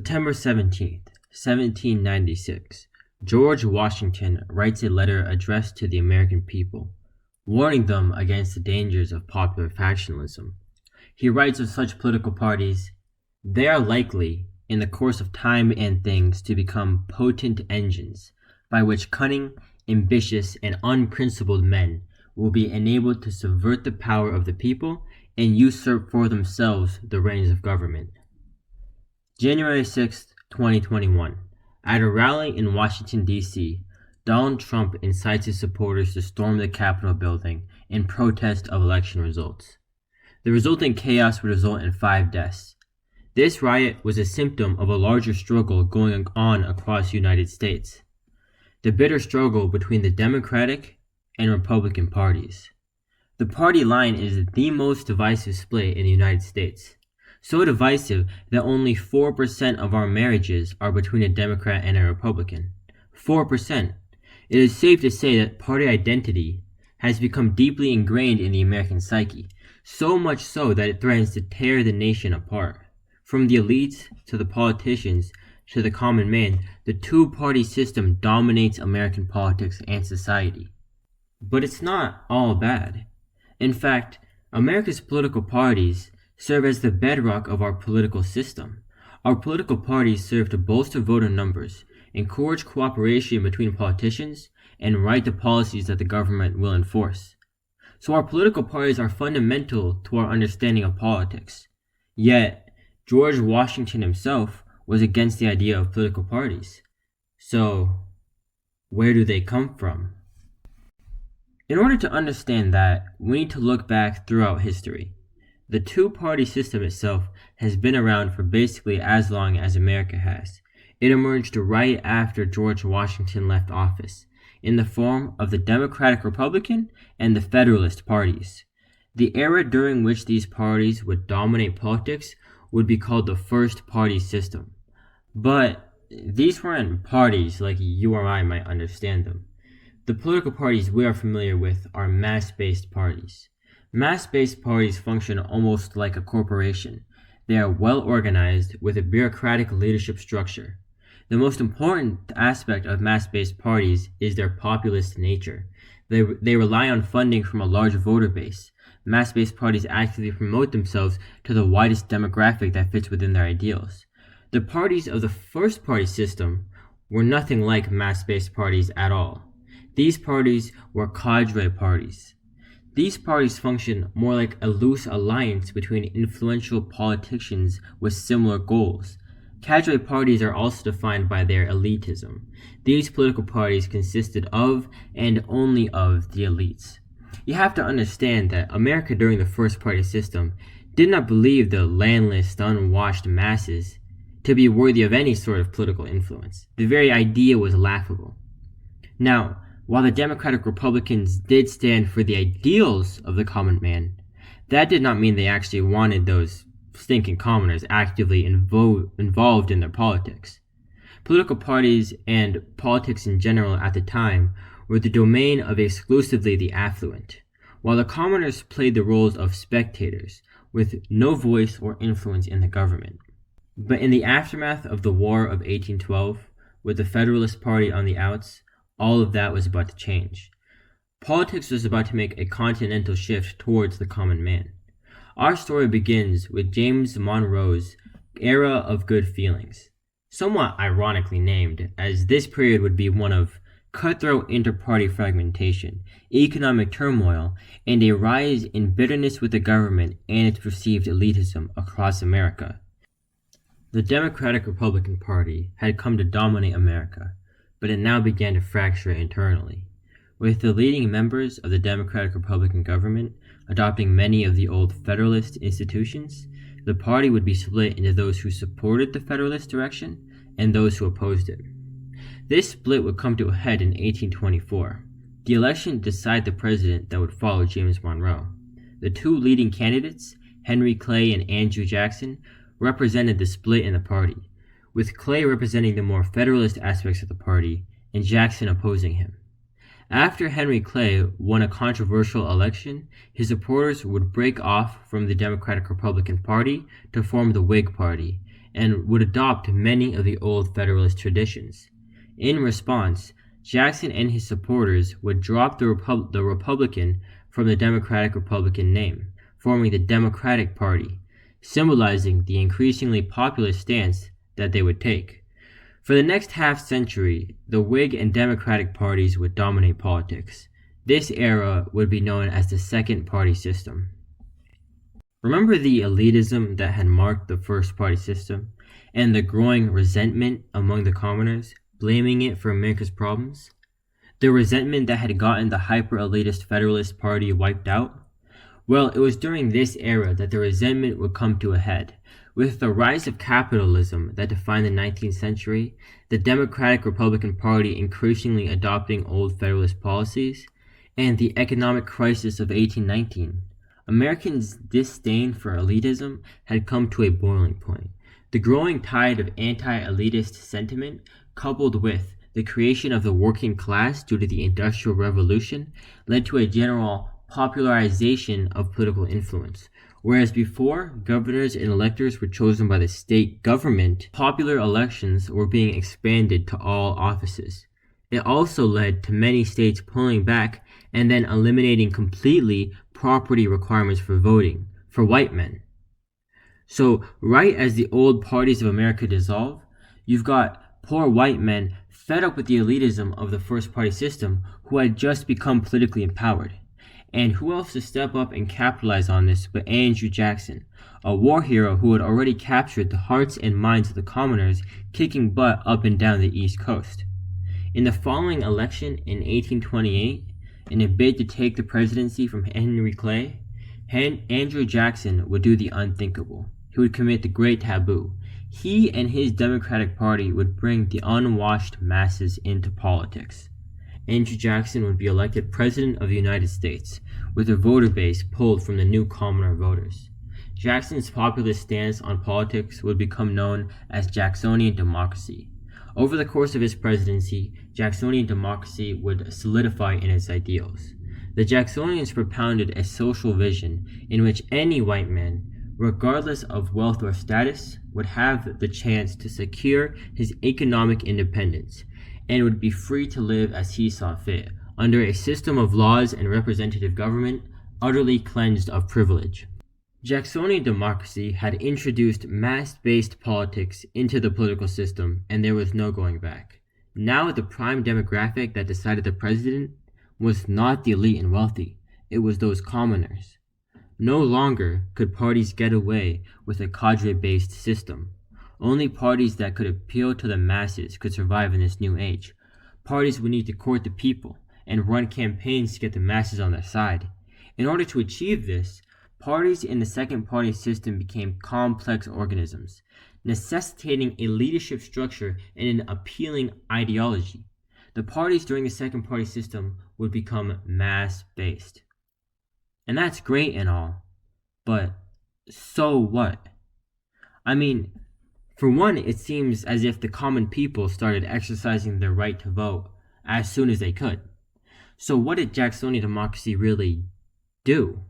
September 17th, 1796, George Washington writes a letter addressed to the American people, warning them against the dangers of popular factionalism. He writes of such political parties, "They are likely, in the course of time and things, to become potent engines, by which cunning, ambitious, and unprincipled men will be enabled to subvert the power of the people and usurp for themselves the reins of government." January 6, 2021. At a rally in Washington, D.C., Donald Trump incites his supporters to storm the Capitol building in protest of election results. The resulting chaos would result in 5 deaths. This riot was a symptom of a larger struggle going on across the United States. The bitter struggle between the Democratic and Republican parties. The party line is the most divisive split in the United States. So divisive that only 4% of our marriages are between a Democrat and a Republican. 4%. It is safe to say that party identity has become deeply ingrained in the American psyche, so much so that it threatens to tear the nation apart. From the elites to the politicians to the common man, the two-party system dominates American politics and society. But it's not all bad. In fact, America's political parties serve as the bedrock of our political system. Our political parties serve to bolster voter numbers, encourage cooperation between politicians, and write the policies that the government will enforce. So our political parties are fundamental to our understanding of politics. Yet, George Washington himself was against the idea of political parties. So, where do they come from? In order to understand that, we need to look back throughout history. The two-party system itself has been around for basically as long as America has. It emerged right after George Washington left office, in the form of the Democratic Republican and the Federalist parties. The era during which these parties would dominate politics would be called the First Party System. But these weren't parties like you or I might understand them. The political parties we are familiar with are mass-based parties. Mass-based parties function almost like a corporation. They are well organized with a bureaucratic leadership structure. The most important aspect of mass-based parties is their populist nature. They rely on funding from a large voter base. Mass-based parties actively promote themselves to the widest demographic that fits within their ideals. The parties of the first party system were nothing like mass-based parties at all. These parties were cadre parties. These parties function more like a loose alliance between influential politicians with similar goals. Cadre parties are also defined by their elitism. These political parties consisted of and only of the elites. You have to understand that America during the first party system did not believe the landless, unwashed masses to be worthy of any sort of political influence. The very idea was laughable. Now, while the Democratic Republicans did stand for the ideals of the common man, that did not mean they actually wanted those stinking commoners actively involved in their politics. Political parties and politics in general at the time were the domain of exclusively the affluent, while the commoners played the roles of spectators with no voice or influence in the government. But in the aftermath of the War of 1812, with the Federalist Party on the outs, all of that was about to change. Politics was about to make a continental shift towards the common man. Our story begins with James Monroe's Era of Good Feelings, somewhat ironically named, as this period would be one of cutthroat inter-party fragmentation, economic turmoil, and a rise in bitterness with the government and its perceived elitism across America. The Democratic Republican Party had come to dominate America, but it now began to fracture internally, with the leading members of the Democratic Republican government adopting many of the old Federalist institutions. The party would be split into those who supported the Federalist direction and those who opposed it. This split would come to a head in 1824. The election decided the president that would follow James Monroe. The two leading candidates, Henry Clay and Andrew Jackson, represented the split in the party, with Clay representing the more Federalist aspects of the party and Jackson opposing him. After Henry Clay won a controversial election, his supporters would break off from the Democratic Republican Party to form the Whig Party, and would adopt many of the old Federalist traditions. In response, Jackson and his supporters would drop the Republican from the Democratic-Republican name, forming the Democratic Party, symbolizing the increasingly populist stance that they would take. For the next half-century, the Whig and Democratic parties would dominate politics. This era would be known as the Second Party System. Remember the elitism that had marked the First Party System, and the growing resentment among the commoners, blaming it for America's problems? The resentment that had gotten the hyper-elitist Federalist Party wiped out? Well, it was during this era that the resentment would come to a head. With the rise of capitalism that defined the 19th century, the Democratic-Republican Party increasingly adopting old Federalist policies, and the economic crisis of 1819, Americans' disdain for elitism had come to a boiling point. The growing tide of anti-elitist sentiment, coupled with the creation of the working class due to the Industrial Revolution, led to a general popularization of political influence. Whereas before, governors and electors were chosen by the state government, popular elections were being expanded to all offices. It also led to many states pulling back and then eliminating completely property requirements for voting for white men. So, right as the old parties of America dissolve, you've got poor white men fed up with the elitism of the first party system who had just become politically empowered. And who else to step up and capitalize on this but Andrew Jackson, a war hero who had already captured the hearts and minds of the commoners, kicking butt up and down the East Coast. In the following election in 1828, in a bid to take the presidency from Henry Clay, Andrew Jackson would do the unthinkable. He would commit the great taboo. He and his Democratic Party would bring the unwashed masses into politics. Andrew Jackson would be elected President of the United States, with a voter base pulled from the new commoner voters. Jackson's populist stance on politics would become known as Jacksonian democracy. Over the course of his presidency, Jacksonian democracy would solidify in its ideals. The Jacksonians propounded a social vision in which any white man, regardless of wealth or status, would have the chance to secure his economic independence, and would be free to live as he saw fit, under a system of laws and representative government utterly cleansed of privilege. Jacksonian democracy had introduced mass-based politics into the political system, and there was no going back. Now the prime demographic that decided the president was not the elite and wealthy, it was those commoners. No longer could parties get away with a cadre-based system. Only parties that could appeal to the masses could survive in this new age. Parties would need to court the people and run campaigns to get the masses on their side. In order to achieve this, parties in the second party system became complex organisms, necessitating a leadership structure and an appealing ideology. The parties during the second party system would become mass-based. And that's great and all, but so what? I mean, for one, it seems as if the common people started exercising their right to vote as soon as they could. So what did Jacksonian democracy really do?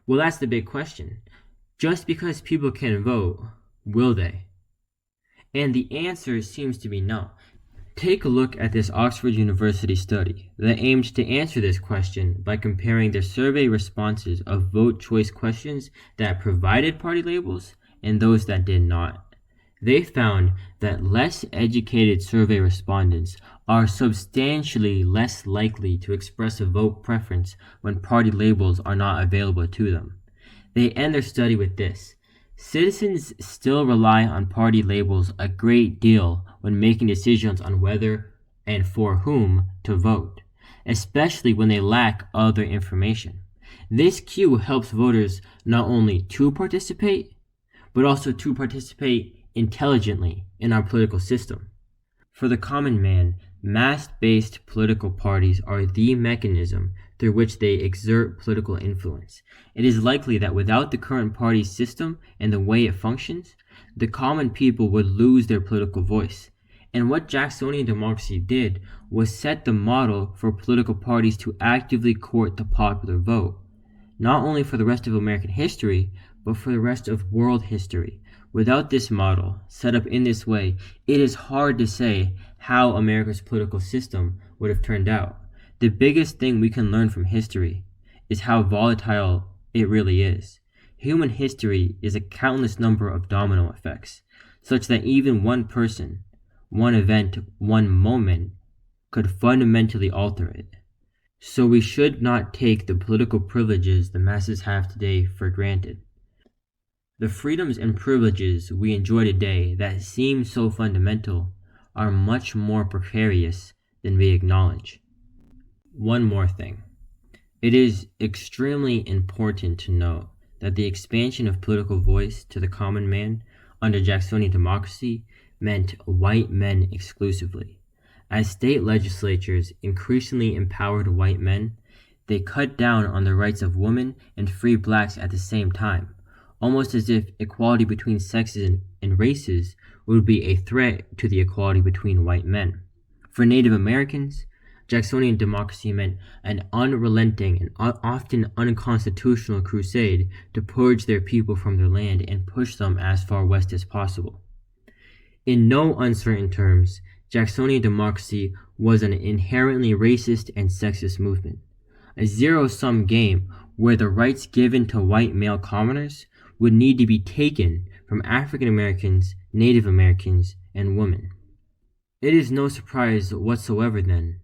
Well, that's the big question. Just because people can vote, will they? And the answer seems to be no. Take a look at this Oxford University study that aimed to answer this question by comparing their survey responses of vote choice questions that provided party labels and those that did not. They found that less educated survey respondents are substantially less likely to express a vote preference when party labels are not available to them. They end their study with this: citizens still rely on party labels a great deal when making decisions on whether and for whom to vote, especially when they lack other information. This cue helps voters not only to participate, but also to participate intelligently in our political system. For the common man, mass-based political parties are the mechanism through which they exert political influence. It is likely that without the current party system and the way it functions, the common people would lose their political voice. And what Jacksonian democracy did was set the model for political parties to actively court the popular vote, not only for the rest of American history, but for the rest of world history, Without this model, set up in this way, it is hard to say how America's political system would have turned out. The biggest thing we can learn from history is how volatile it really is. Human history is a countless number of domino effects, such that even one person, one event, one moment could fundamentally alter it. So we should not take the political privileges the masses have today for granted. The freedoms and privileges we enjoy today that seem so fundamental are much more precarious than we acknowledge. One more thing. It is extremely important to note that the expansion of political voice to the common man under Jacksonian democracy meant white men exclusively. As state legislatures increasingly empowered white men, they cut down on the rights of women and free blacks at the same time, almost as if equality between sexes and races would be a threat to the equality between white men. For Native Americans, Jacksonian democracy meant an unrelenting and often unconstitutional crusade to purge their people from their land and push them as far west as possible. In no uncertain terms, Jacksonian democracy was an inherently racist and sexist movement, a zero-sum game where the rights given to white male commoners would need to be taken from African Americans, Native Americans, and women. It is no surprise whatsoever, then,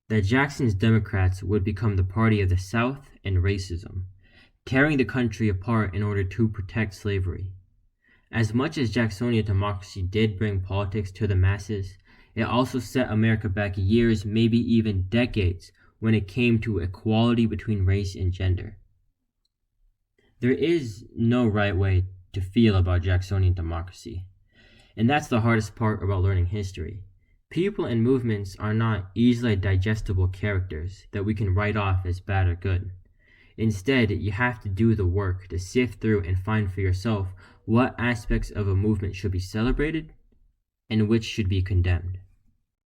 that Jackson's Democrats would become the party of the South and racism, tearing the country apart in order to protect slavery. As much as Jacksonian democracy did bring politics to the masses, it also set America back years, maybe even decades, when it came to equality between race and gender. There is no right way to feel about Jacksonian democracy, and that's the hardest part about learning history. People and movements are not easily digestible characters that we can write off as bad or good. Instead, you have to do the work to sift through and find for yourself what aspects of a movement should be celebrated and which should be condemned.